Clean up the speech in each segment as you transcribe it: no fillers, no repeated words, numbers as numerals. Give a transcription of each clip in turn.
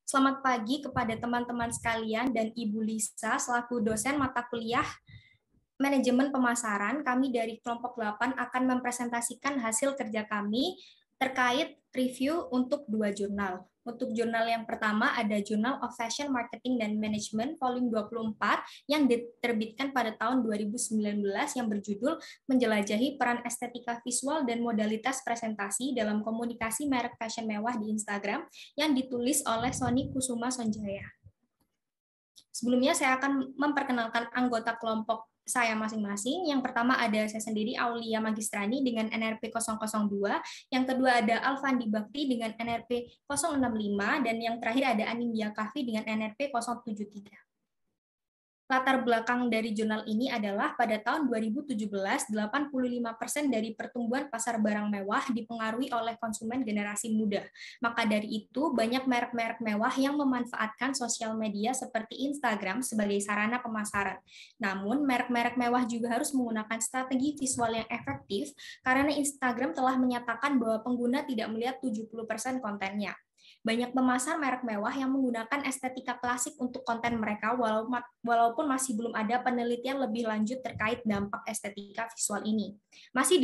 Selamat pagi kepada teman-teman sekalian dan Ibu Lisa selaku dosen mata kuliah Manajemen Pemasaran. Kami dari kelompok 8 akan mempresentasikan hasil kerja kami terkait review untuk 2 jurnal. Untuk jurnal yang pertama ada Journal of Fashion Marketing dan Management volume 24 yang diterbitkan pada tahun 2019 yang berjudul Menjelajahi Peran Estetika Visual dan Modalitas Presentasi dalam Komunikasi Merek Fashion Mewah di Instagram yang ditulis oleh Sony Kusuma Sonjaya. Sebelumnya saya akan memperkenalkan anggota kelompok saya masing-masing. Yang pertama ada saya sendiri, Aulia Magistrani dengan NRP 002, yang kedua ada Alfandi Bakti dengan NRP 065, dan yang terakhir ada Anindya Kahvi dengan NRP 073. Latar belakang dari jurnal ini adalah pada tahun 2017, 85% dari pertumbuhan pasar barang mewah dipengaruhi oleh konsumen generasi muda. Maka dari itu, banyak merek-merek mewah yang memanfaatkan sosial media seperti Instagram sebagai sarana pemasaran. Namun, merek-merek mewah juga harus menggunakan strategi visual yang efektif karena Instagram telah menyatakan bahwa pengguna tidak melihat 70% kontennya. Banyak pemasar merek mewah yang menggunakan estetika klasik untuk konten mereka, walaupun masih belum ada penelitian lebih lanjut terkait dampak estetika visual ini. Masih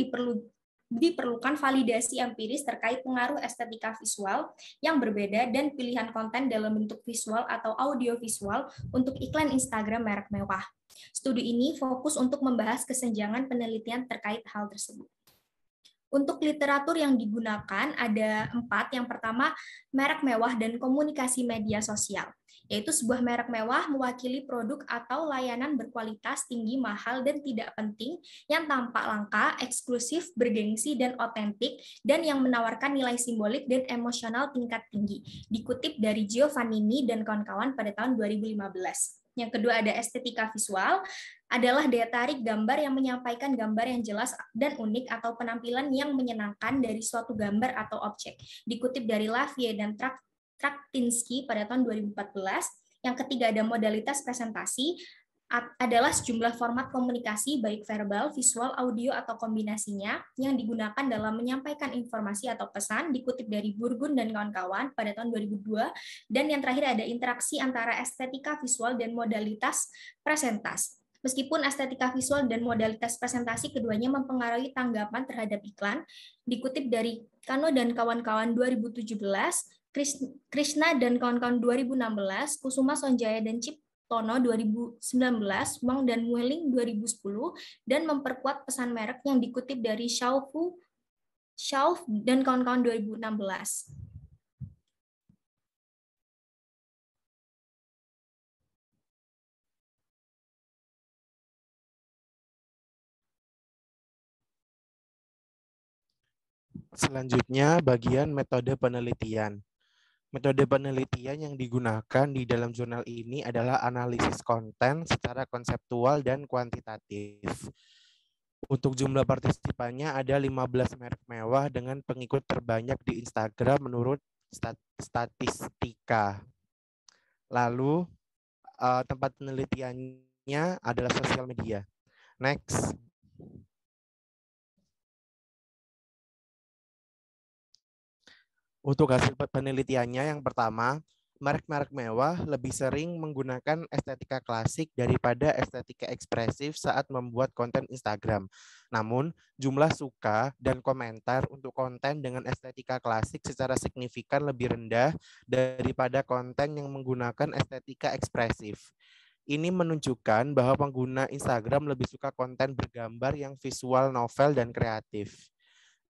diperlukan validasi empiris terkait pengaruh estetika visual yang berbeda dan pilihan konten dalam bentuk visual atau audiovisual untuk iklan Instagram merek mewah. Studi ini fokus untuk membahas kesenjangan penelitian terkait hal tersebut. Untuk literatur yang digunakan ada 4. Yang pertama, merek mewah dan komunikasi media sosial, yaitu sebuah merek mewah mewakili produk atau layanan berkualitas tinggi, mahal, dan tidak penting yang tampak langka, eksklusif, bergengsi, dan otentik, dan yang menawarkan nilai simbolik dan emosional tingkat tinggi. Dikutip dari Giovannini dan kawan-kawan pada tahun 2015. Yang kedua ada estetika visual, adalah daya tarik gambar yang menyampaikan gambar yang jelas dan unik atau penampilan yang menyenangkan dari suatu gambar atau objek. Dikutip dari Lavie dan Traktinsky pada tahun 2014. Yang ketiga ada modalitas presentasi, adalah sejumlah format komunikasi baik verbal, visual, audio, atau kombinasinya yang digunakan dalam menyampaikan informasi atau pesan. Dikutip dari Burgun dan kawan-kawan pada tahun 2002. Dan yang terakhir ada interaksi antara estetika visual dan modalitas presentasi. Meskipun estetika visual dan modalitas presentasi keduanya mempengaruhi tanggapan terhadap iklan, dikutip dari Kano dan kawan-kawan 2017, Krishna dan kawan-kawan 2016, Kusuma Sonjaya dan Chip Tono 2019, Wang dan Mueling 2010, dan memperkuat pesan merek yang dikutip dari Xiao dan kawan-kawan 2016. Selanjutnya, bagian metode penelitian. Metode penelitian yang digunakan di dalam jurnal ini adalah analisis konten secara konseptual dan kuantitatif. Untuk jumlah partisipannya ada 15 merek mewah dengan pengikut terbanyak di Instagram menurut statistika. Lalu, tempat penelitiannya adalah sosial media. Next. Untuk hasil penelitiannya yang pertama, merek-merek mewah lebih sering menggunakan estetika klasik daripada estetika ekspresif saat membuat konten Instagram. Namun, jumlah suka dan komentar untuk konten dengan estetika klasik secara signifikan lebih rendah daripada konten yang menggunakan estetika ekspresif. Ini menunjukkan bahwa pengguna Instagram lebih suka konten bergambar yang visual, novel, dan kreatif.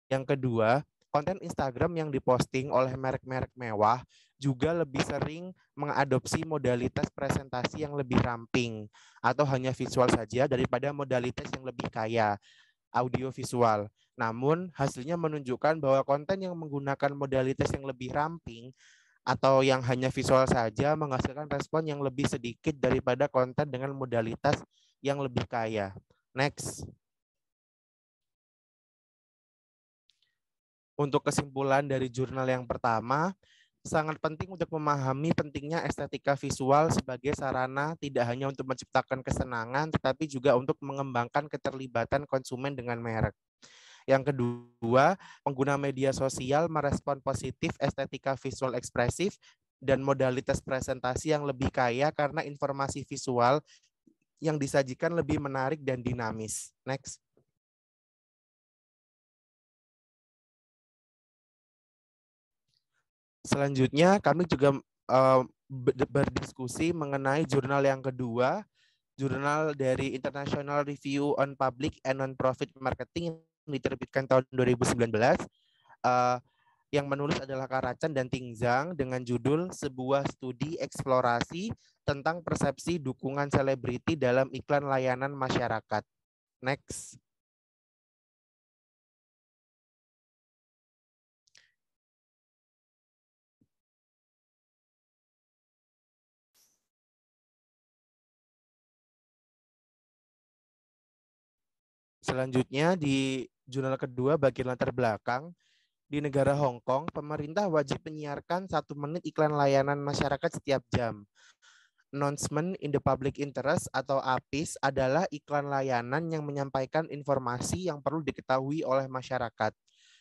Yang kedua, konten Instagram yang diposting oleh merek-merek mewah juga lebih sering mengadopsi modalitas presentasi yang lebih ramping atau hanya visual saja daripada modalitas yang lebih kaya, audio visual. Namun, hasilnya menunjukkan bahwa konten yang menggunakan modalitas yang lebih ramping atau yang hanya visual saja menghasilkan respon yang lebih sedikit daripada konten dengan modalitas yang lebih kaya. Next. Untuk kesimpulan dari jurnal yang pertama, sangat penting untuk memahami pentingnya estetika visual sebagai sarana tidak hanya untuk menciptakan kesenangan, tetapi juga untuk mengembangkan keterlibatan konsumen dengan merek. Yang kedua, pengguna media sosial merespon positif estetika visual ekspresif dan modalitas presentasi yang lebih kaya karena informasi visual yang disajikan lebih menarik dan dinamis. Next. Selanjutnya, kami juga berdiskusi mengenai jurnal yang kedua, jurnal dari International Review on Public and Non-Profit Marketing yang diterbitkan tahun 2019. Yang menulis adalah Karacan dan Tingzang dengan judul Sebuah Studi Eksplorasi tentang Persepsi Dukungan Selebriti dalam Iklan Layanan Masyarakat. Next. Selanjutnya di jurnal kedua bagian latar belakang, di negara Hong Kong, pemerintah wajib menyiarkan 1 menit iklan layanan masyarakat setiap jam. Announcement in the Public Interest atau APIS adalah iklan layanan yang menyampaikan informasi yang perlu diketahui oleh masyarakat.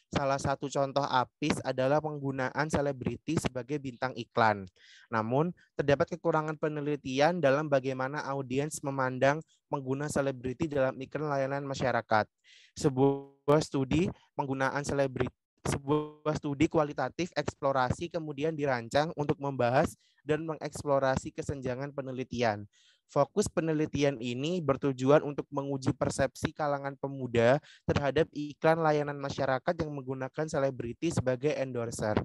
Salah satu contoh APIS adalah penggunaan selebriti sebagai bintang iklan. Namun, terdapat kekurangan penelitian dalam bagaimana audiens memandang pengguna selebriti dalam iklan layanan masyarakat. Sebuah studi kualitatif eksplorasi kemudian dirancang untuk membahas dan mengeksplorasi kesenjangan penelitian. Fokus penelitian ini bertujuan untuk menguji persepsi kalangan pemuda terhadap iklan layanan masyarakat yang menggunakan selebriti sebagai endorser.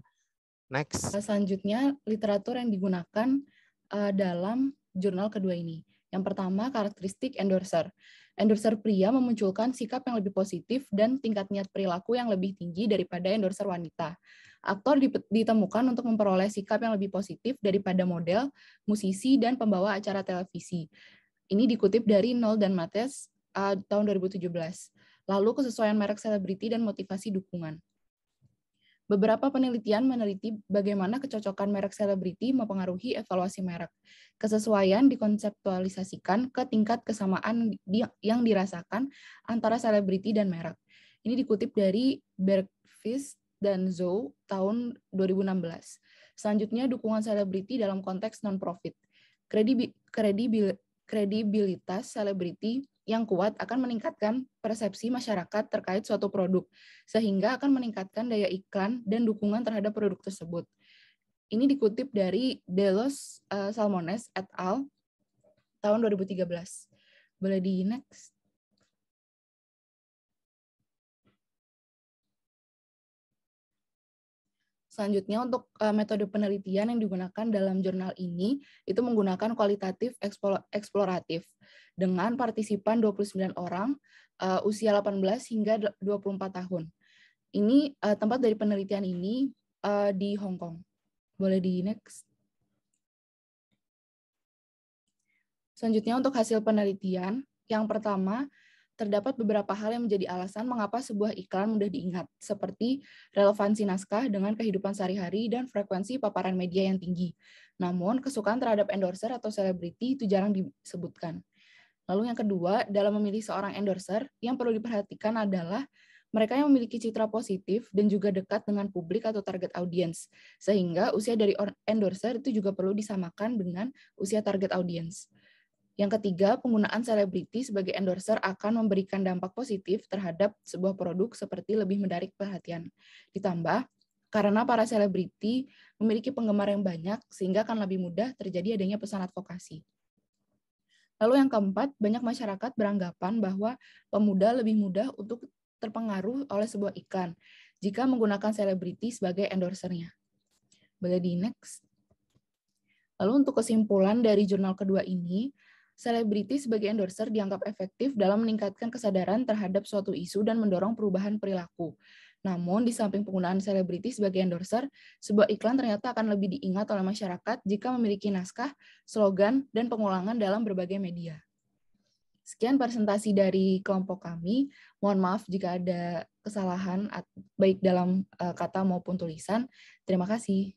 Next. Selanjutnya, literatur yang digunakan dalam jurnal kedua ini. Yang pertama, karakteristik endorser. Endorser pria memunculkan sikap yang lebih positif dan tingkat niat perilaku yang lebih tinggi daripada endorser wanita. Aktor ditemukan untuk memperoleh sikap yang lebih positif daripada model, musisi, dan pembawa acara televisi. Ini dikutip dari Knoll dan Mattes tahun 2017. Lalu kesesuaian merek selebriti dan motivasi dukungan. Beberapa penelitian meneliti bagaimana kecocokan merek selebriti mempengaruhi evaluasi merek. Kesesuaian dikonseptualisasikan ke tingkat kesamaan yang dirasakan antara selebriti dan merek. Ini dikutip dari Bergqvist dan Zhou tahun 2016. Selanjutnya, dukungan selebriti dalam konteks non-profit. Kredibilitas selebriti yang kuat akan meningkatkan persepsi masyarakat terkait suatu produk, sehingga akan meningkatkan daya iklan dan dukungan terhadap produk tersebut. Ini dikutip dari Delos Salmones et al. Tahun 2013. Boleh di next. Selanjutnya, untuk metode penelitian yang digunakan dalam jurnal ini, itu menggunakan kualitatif eksploratif dengan partisipan 29 orang, usia 18 hingga 24 tahun. Ini tempat dari penelitian ini di Hong Kong. Boleh di next. Selanjutnya, untuk hasil penelitian, yang pertama, terdapat beberapa hal yang menjadi alasan mengapa sebuah iklan mudah diingat, seperti relevansi naskah dengan kehidupan sehari-hari dan frekuensi paparan media yang tinggi. Namun, kesukaan terhadap endorser atau selebriti itu jarang disebutkan. Lalu yang kedua, dalam memilih seorang endorser, yang perlu diperhatikan adalah mereka yang memiliki citra positif dan juga dekat dengan publik atau target audiens, sehingga usia dari endorser itu juga perlu disamakan dengan usia target audiens. Yang ketiga, penggunaan selebriti sebagai endorser akan memberikan dampak positif terhadap sebuah produk seperti lebih menarik perhatian. Ditambah, karena para selebriti memiliki penggemar yang banyak, sehingga akan lebih mudah terjadi adanya pesan advokasi. Lalu yang keempat, banyak masyarakat beranggapan bahwa pemuda lebih mudah untuk terpengaruh oleh sebuah iklan jika menggunakan selebriti sebagai endorsernya. Boleh di next. Lalu untuk kesimpulan dari jurnal kedua ini, selebriti sebagai endorser dianggap efektif dalam meningkatkan kesadaran terhadap suatu isu dan mendorong perubahan perilaku. Namun, di samping penggunaan selebriti sebagai endorser, sebuah iklan ternyata akan lebih diingat oleh masyarakat jika memiliki naskah, slogan, dan pengulangan dalam berbagai media. Sekian presentasi dari kelompok kami. Mohon maaf jika ada kesalahan baik dalam kata maupun tulisan. Terima kasih.